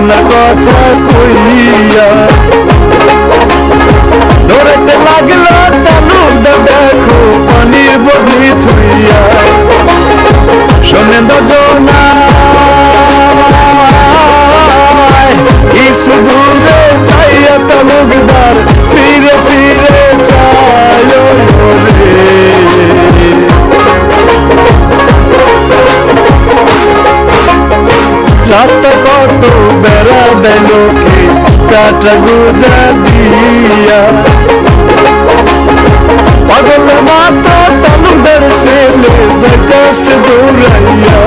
না কথা কইয়া দৌড়াতে লাগলো তালুকদার দেখো পানির বদলি থইয়া শোনে দজনা কিছু দূরে যাইয়া তালুকদার ফিরে ফিরে যায় রে রাস্তা কত বেড়া দেয় লোকে কাটা গুজা দিয়া পাগল মাতা তালুকদার ছেলে যাইতেছে দৌড়াইয়া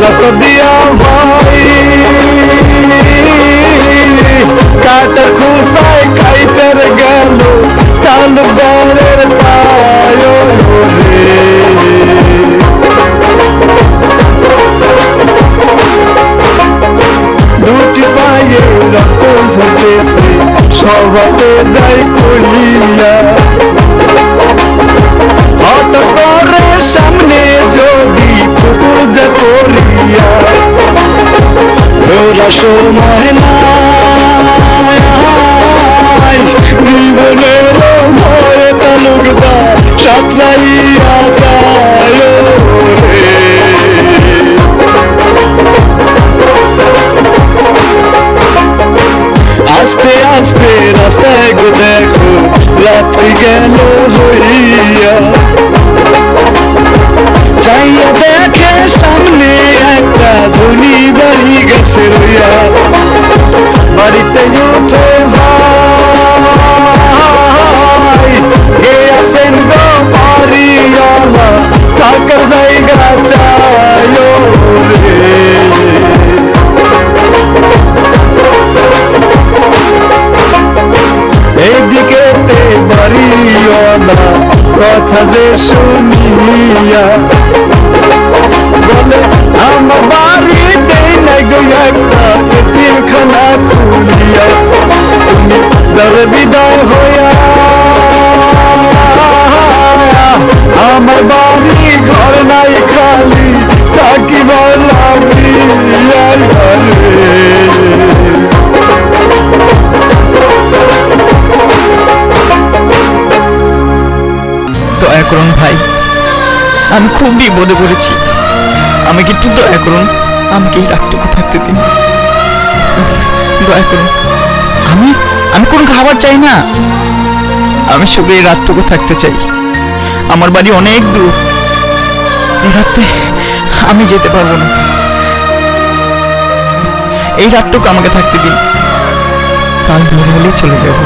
রাস্তা দিয়া ভাই কাটা খুসায় কাইটার গেল তালুকদারের পায় রে দুটি পায়ে রক্ত ঝরতেছে সবাতে যাই কইয়া হঠাৎ করে সামনে যদি কুকুর যা করিয়া ওরা সময় নাই জীবনের ভয়ে তালুকদার সাঁতরাইয়া যায় রে আস্তে আস্তে রাস্তায় গো দেখো রাত্রি গেল হইয়া চাইয়া দেখে সামনে একটা ধনী বাড়ি গেছে রইয়া বাড়িতে উঠে ভাই কে আছেন গো বাড়িওয়ালা থাকার জায়গা চাই রে এইদিকে বাড়িওয়ালা কথা যে শুনিয়া বলে আমার বাড়িতে নাই গো একটা এতিমখানা খুলিয়া তুমি যাবে বিদায় হইয়া আমার বাড়ি ঘর নাই খালি থাকি বলা দয়া করুন ভাই, আমি খুব বিপদে পড়েছি, আমাকে একটু দয়া করুন, আমাকে এই রাতটুকু থাকতে দিন, দয়া করুন। আমি আমি কোন খাবার চাই না, আমি শুধু এই রাতটুকু থাকতে চাই। আমার বাড়ি অনেক দূর, এই রাতে আমি যেতে পারবো না, এই রাতটুকু আমাকে থাকতে দিন, কাল ভোর হলেই চলে যাব।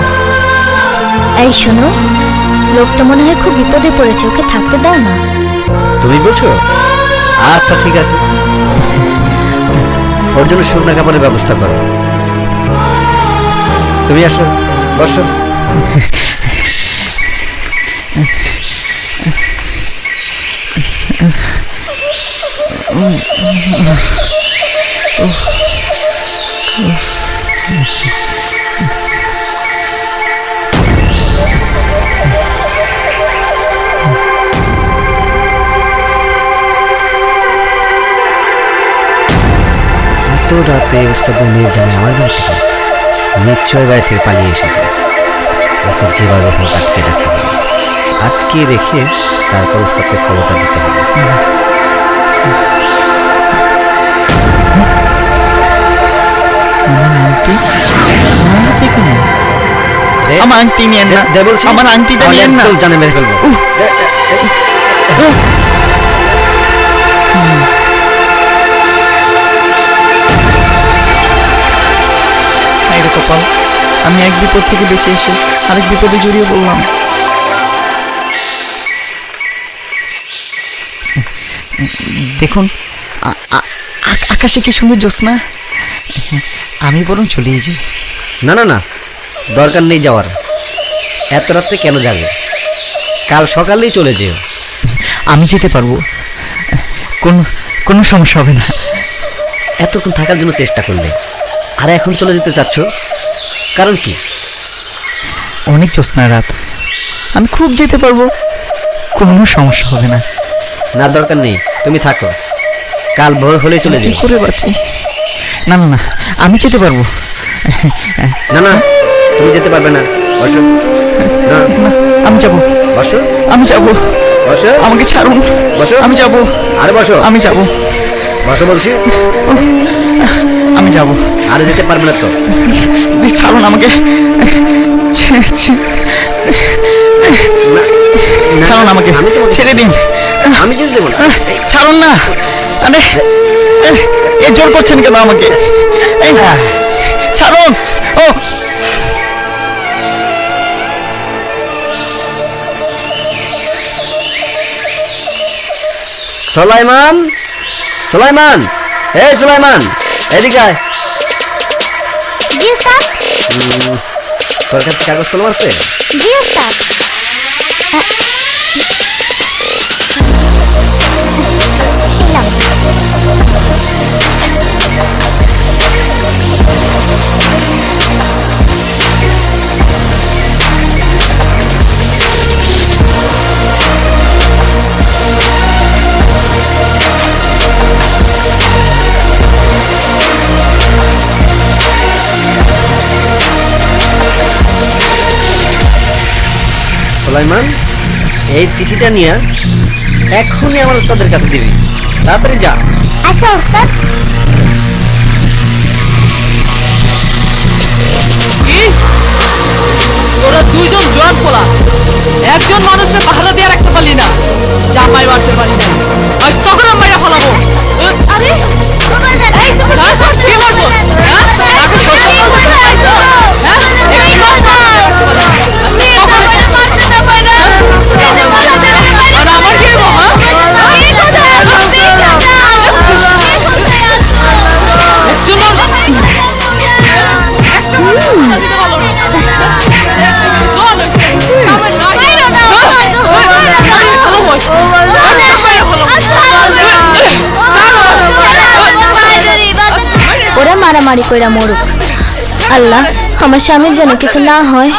এই শোনো, লোকটা মনে হয় খুব বিপদে পড়েছে, ওকে থাকতে দাও না। তুমি বলছো? আচ্ছা ঠিক আছে, ওর জন্য শুকনা কাপড়ের ব্যবস্থা করো। তুমি আসো, বসো। রাতে ওস্তাদের মেয়ের জানে আমার বাড়ি থেকে নিশ্চয় বাড়ি থেকে পালিয়ে এসেছে। ওকে যেভাবে হোক আটকে রাখতে হবে, আটকে রেখে তারপর ওস্তাদকে খবরটা দিতে হবে। আমার আংটি নিয়ে না, আমার আংটিটা নিয়ে না, জানে মেরে ফেলবো। কপাল, আমি এক বিপদ থেকে বেঁচে এসে আরেক বিপদে জড়িয়ে পড়লাম। দেখুন আকাশে কি সুন্দর জ্যোৎস্না, আমি বরং চলেই যাই। না না না, দরকার নেই যাওয়ার, এত রাত্রে কেন যাবে? কাল সকালেই চলে যেও। আমি যেতে পারবো, কোনো সমস্যা হবে না। এতক্ষণ থাকার জন্য চেষ্টা করলে, আর এখন চলে যেতে চাচ্ছ, কারণ কি? অনেক জ্যোৎস্না রাত, আমি খুব যেতে পারবো, কোনো সমস্যা হবে না। না দরকার নেই, তুমি থাকো, কাল ভোর হলে চলে যাও। করে বাঁচি, না না না, আমি যেতে পারবো। না না, তুমি যেতে পারবে না, বসো। না, আমি যাবো, বসো, আমি যাবো, বসো, আমাকে ছাড়ুন, বসো, আমি যাবো, আরে বসো, আমি যাবো, বসো বলছি। আমি যাবো। আরে যেতে পারবে না তো। ছাড়ুন আমাকে, না, ছাড়ুন আমাকে, আমি তোমাকে ছেড়ে দিন, আমি যেতে দেবো না। ছাড়ুন না। আরে এ জোর করছেন কেন আমাকে? এই ছাড়ুন। ও সুলাইমান, সুলাইমান, এই সুলাইমান, এদিকে আয়। জি স্যার। তোর কাছে কাগজ কলম আছে? জি স্যার। সুলাইমান, এই চিঠিটা নিয়ে এখনই আমার ওস্তাদের কাছে দিবি, তাড়াতাড়ি যা। আচ্ছা ওস্তাদ। তোরা দুইজন জোয়ান পোলা, একজন মানুষের পাহারা দিয়ে রাখতে পারলি না। জামাই বাড়তে পারি না, আজ তখন আমরা ফলাবো। আরে কি করবো? ওরা মারামারি কইরা মরুক, আল্লাহ আমার স্বামীর যেন কিছু না হয়।